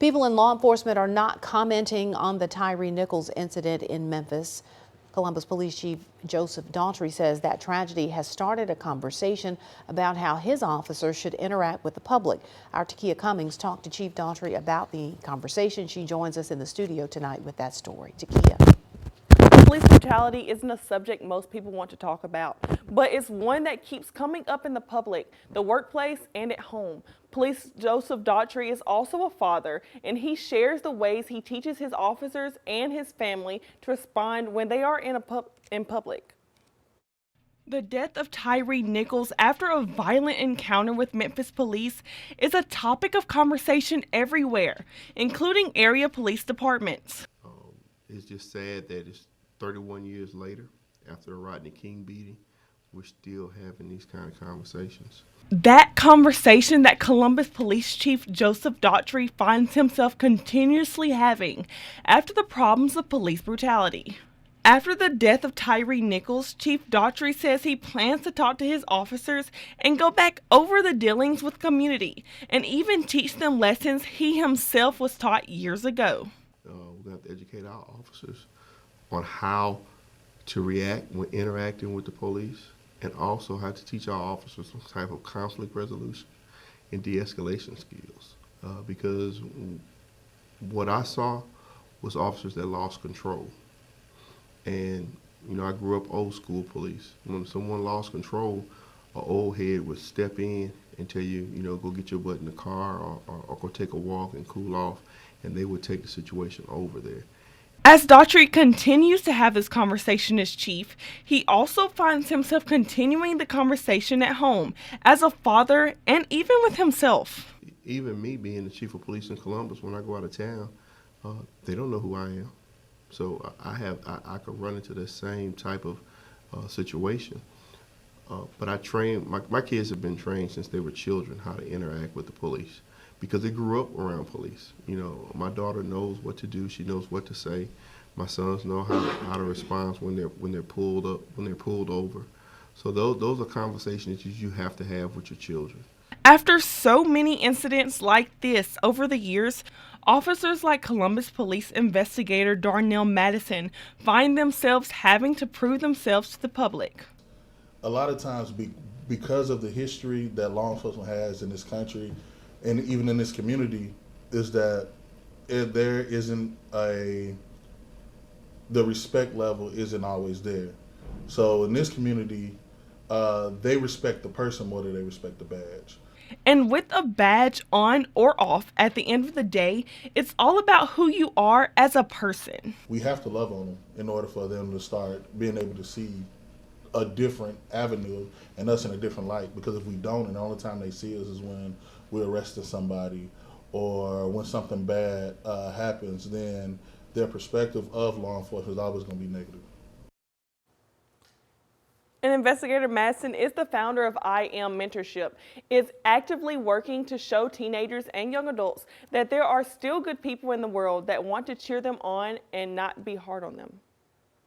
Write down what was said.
People in law enforcement are not commenting on the Tyree Nichols incident in Memphis. Columbus Police Chief Joseph Daughtry says that tragedy has started a conversation about how his officers should interact with the public. Our Takia Cummings talked to Chief Daughtry about the conversation. She joins us in the studio tonight with that story. Takia. Police brutality isn't a subject most people want to talk about, but it's one that keeps coming up in the public, the workplace, and at home. Police Joseph Daughtry is also a father, and he shares the ways he teaches his officers and his family to respond when they are in public. The death of Tyree Nichols after a violent encounter with Memphis police is a topic of conversation everywhere, including area police departments. It's just sad that it's 31 years later, after the Rodney King beating, we're still having these kind of conversations. That conversation that Columbus Police Chief Joseph Daughtry finds himself continuously having after the problems of police brutality. After the death of Tyree Nichols, Chief Daughtry says he plans to talk to his officers and go back over the dealings with the community and even teach them lessons he himself was taught years ago. We have to educate our officers on how to react when interacting with the police, and also how to teach our officers some type of conflict resolution and de-escalation skills. Because what I saw was officers that lost control. And, you know, I grew up old school police. When someone lost control, an old head would step in and tell you, you know, go get your butt in the car or go take a walk and cool off, and they would take the situation over there. As Daughtry continues to have this conversation as chief, he also finds himself continuing the conversation at home, as a father, and even with himself. Even me being the chief of police in Columbus, when I go out of town, they don't know who I am. So I could run into the same type of situation. But I train, my kids have been trained since they were children how to interact with the police, because they grew up around police. You know, my daughter knows what to do. She knows what to say. My sons know how to respond when they're pulled over. So those are conversations that you have to have with your children. After so many incidents like this over the years, officers like Columbus Police investigator Darnell Madison find themselves having to prove themselves to the public. A lot of times, because of the history that law enforcement has in this country, and even in this community, is that there isn't the respect level isn't always there. So in this community, they respect the person more than they respect the badge. And with a badge on or off, at the end of the day, it's all about who you are as a person. We have to love on them in order for them to start being able to see a different avenue and us in a different light. Because if we don't, and the only time they see us is when we're arresting somebody or when something bad happens, then their perspective of law enforcement is always going to be negative. And Investigator Madison is the founder of I Am Mentorship, is actively working to show teenagers and young adults that there are still good people in the world that want to cheer them on and not be hard on them.